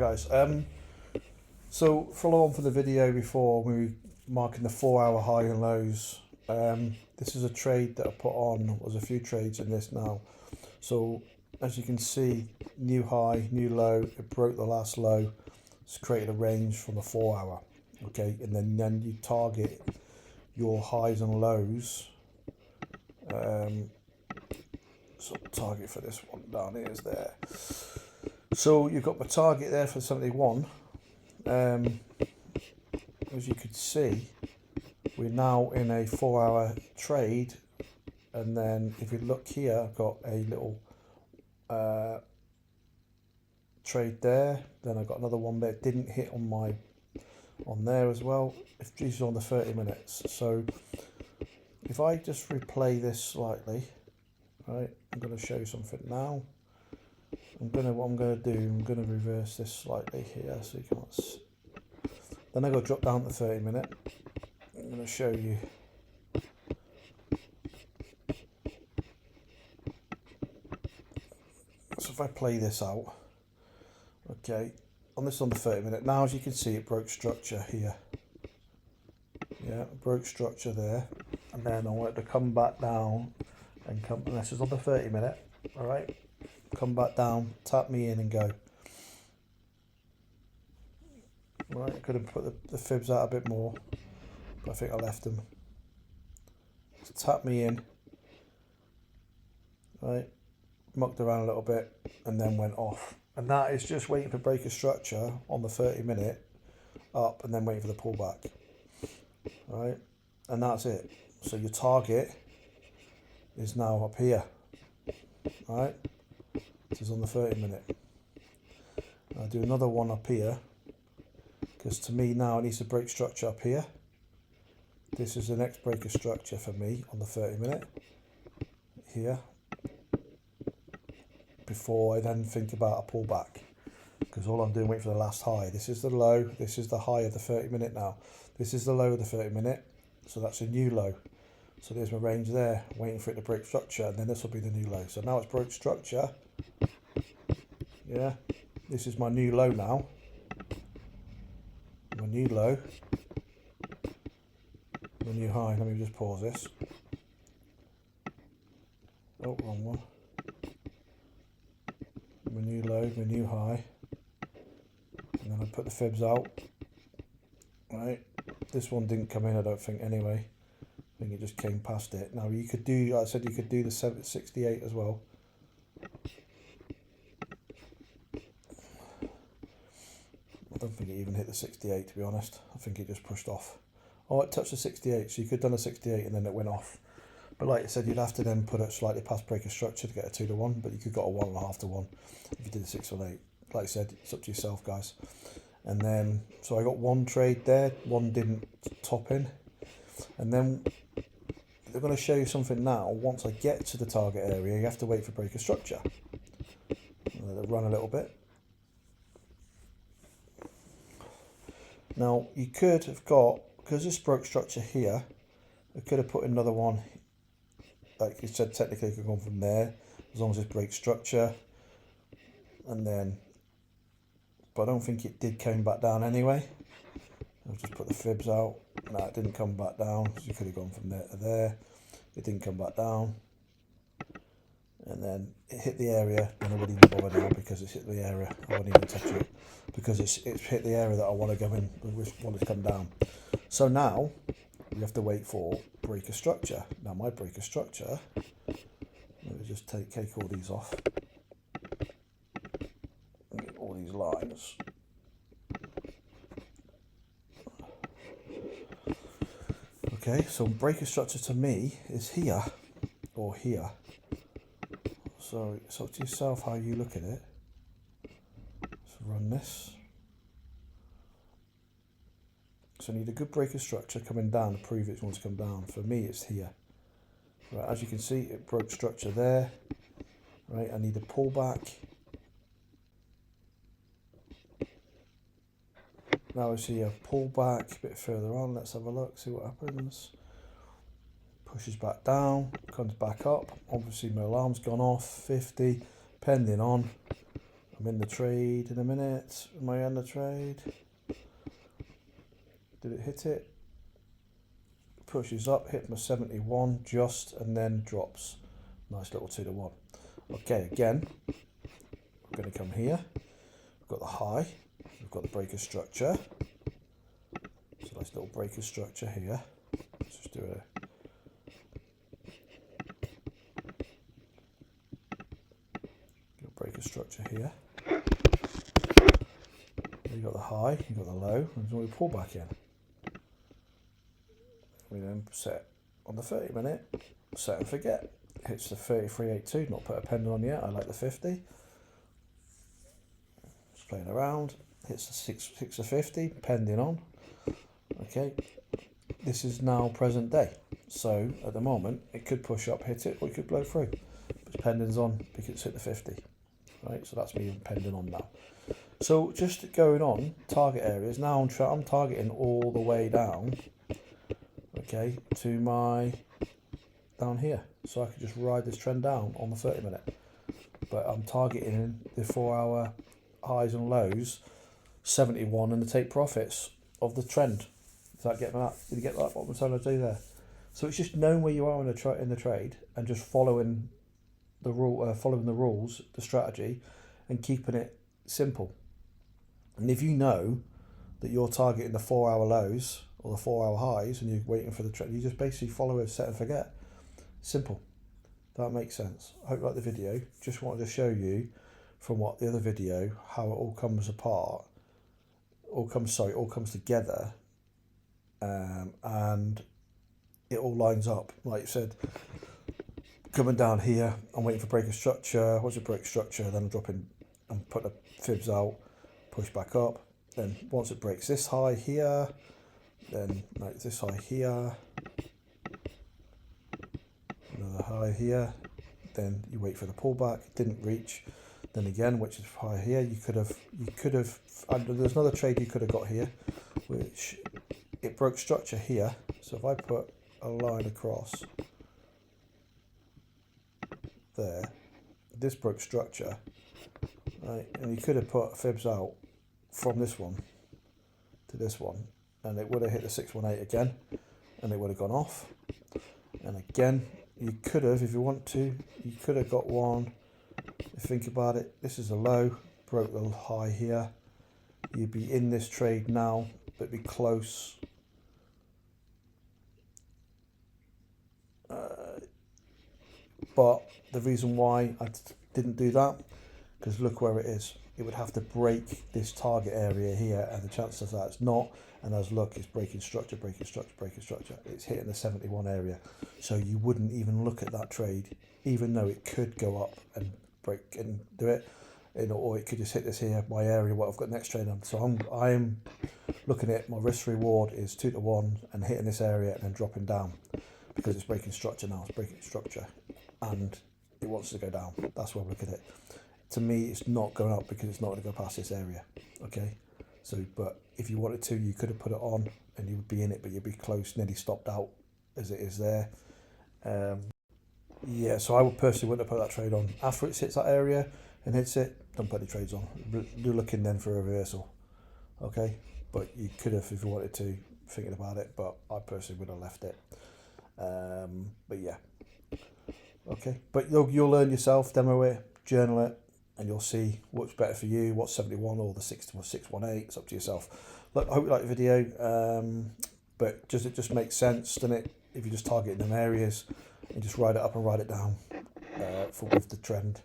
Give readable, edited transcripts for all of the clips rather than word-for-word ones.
guys. So follow on from the video before, we were marking the 4-hour high and lows. This is a trade that I put on. There's a few trades in this now. So as you can see, new high, new low. It broke the last low. It's created a range from the 4-hour. Okay, and then you target your highs and lows. So target for this one down here is there. So you've got my target there for 71. As you could see, we're now in a 4-hour trade, and then if you look here, I've got a little trade there. Then I got another one that didn't hit on there as well. If this is on the 30 minutes, so if I just replay this slightly, right, I'm going to show you something now. What I'm going to do, I'm going to reverse this slightly here so you can't see. Then I'm going to drop down to 30 minute. I'm going to show you. So if I play this out, okay, on the 30 minute, now as you can see, it broke structure here. Yeah, it broke structure there. And then I want it to come back down and come, and this is on the 30 minute, all right? Come back down, tap me in and go. Right, I could have put the fibs out a bit more, but I think I left them. So tap me in, right, mucked around a little bit, and then went off. And that is just waiting for break of structure on the 30 minute up, and then waiting for the pullback. Right, and that's it. So your target is now up here. Right, this is on the 30 minute. I'll do another one up here, because to me now it needs to break structure up here. This is the next break of structure for me on the 30 minute here, before I then think about a pullback, because all I'm doing wait for the last high. This is the low, this is the high of the 30 minute now. This is the low of the 30 minute, so that's a new low. So there's my range there, waiting for it to break structure, and then this will be the new low. So now it's broke structure. Yeah, this is my new low now. My new low. My new high. Let me just pause this. Oh, wrong one. My new low, my new high. And then I put the fibs out. Right. This one didn't come in, I don't think, anyway. I think it just came past it. Now you could do, like I said, you could do the 768 as well. I don't think it even hit the 68, to be honest. I think it just pushed off. Oh, it touched the 68, so you could have done a 68 and then it went off. But like I said, you'd have to then put it slightly past break of structure to get a 2 to 1, but you could got a 1.5 to 1 if you did a 618. Like I said, it's up to yourself, guys. And then, so I got one trade there, one didn't top in. And then they're going to show you something now. Once I get to the target area, you have to wait for break of structure. Let it run a little bit. Now, you could have got, because this broke structure here, I could have put another one. Like you said, technically it could go from there, as long as it breaks structure. And then, but I don't think it did come back down anyway. I'll just put the fibs out. No, it didn't come back down. So you could have gone from there to there. It didn't come back down. And then it hit the area, and I wouldn't even bother now because it's hit the area. I wouldn't even touch it because it's hit the area that I want to go in, want it to come down. So now you have to wait for break of structure. Now my break of structure, let me just take all these off. Get all these lines. Okay, so break of structure to me is here or here. So it's up to yourself how you look at it. So run this. So I need a good break of structure coming down to prove it wants to come down. For me, it's here. Right, as you can see, it broke structure there. Right, I need a pullback. Now I see a pullback a bit further on. Let's have a look, see what happens. Pushes back down, comes back up. Obviously my alarm's gone off, 50, pending on. I'm in the trade in a minute. Am I in the trade? Did it hit it? Pushes up, hit my 71 just, and then drops. Nice little 2 to 1. Okay, again, we're going to come here. We've got the high. We've got the breaker structure. So nice little breaker structure here. Let's just do a breaker structure here. You've got the high, you've got the low, and then we pull back in. We then set on the 30 minute, set and forget. Hits the 33.82, not put a pending on yet. I like the 50. Just playing around. Hits the 6 to 50, pending on. Okay, this is now present day. So at the moment, it could push up, hit it, or it could blow through. But pending's on because it's hit the 50. Right, so that's me pending on now. So just going on target areas. Now I'm targeting all the way down. Okay, to my down here, so I could just ride this trend down on the 30 minute. But I'm targeting the 4 hour highs and lows, 71, and the take profits of the trend. Does that get that? Did you get that? What I'm trying to do there? So it's just knowing where you are in the trade and just following the rules, the strategy, and keeping it simple. And if you know that you're targeting the 4 hour lows or the 4 hour highs and you're waiting for the trend, you just basically follow it, set and forget. Simple. That makes sense. I hope you like the video. Just wanted to show you from what the other video, how it all comes apart, all comes together, and it all lines up. Like you said, coming down here, I'm waiting for breaker structure. What's a break structure? Then I'm dropping and put the fibs out, push back up. Then once it breaks this high here, then like this high here, another high here, then you wait for the pullback, didn't reach, then again, which is high here, you could have, there's another trade you could have got here, which it broke structure here. So if I put a line across there, this broke structure, right, and you could have put fibs out from this one to this one, and it would have hit the 618 again, and it would have gone off. And again, you could have, if you want to, you could have got one. If you think about it, this is a low, broke the high here. You'd be in this trade now, but be close. But the reason why I didn't do that, because look where it is. It would have to break this target area here, and the chances of that it's not. And as look, it's breaking structure, breaking structure, breaking structure. It's hitting the 71 area. So you wouldn't even look at that trade, even though it could go up and break and do it, or it could just hit this here, my area, what I've got next trade on. So I'm looking at my risk reward is 2 to 1 and hitting this area and then dropping down because it's breaking structure now. It's breaking structure and it wants to go down. That's where I look at it. To me, it's not going up because it's not going to go past this area. Okay. So, but if you wanted to, you could have put it on and you would be in it, but you'd be close, nearly stopped out as it is there. Yeah, so I would personally wouldn't have put that trade on. After it hits that area and hits it, don't put any trades on. Do looking then for a reversal. Okay, but you could have if you wanted to, thinking about it, but I personally would have left it. But yeah, okay, but you'll learn yourself, demo it, journal it, and you'll see what's better for you, what's 71 or the 618. It's up to yourself. Look, I hope you like the video, but it just makes sense, doesn't it? If you just target them areas and just ride it up and ride it down with the trend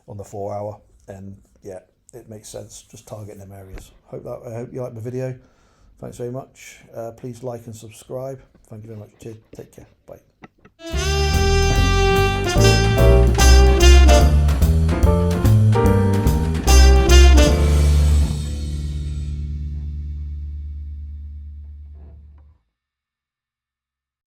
on the 4 hour, and yeah, it makes sense just targeting them areas. I hope you like the video. Thanks very much. Please like and subscribe. Thank you very much. Cheers. Take care. Bye.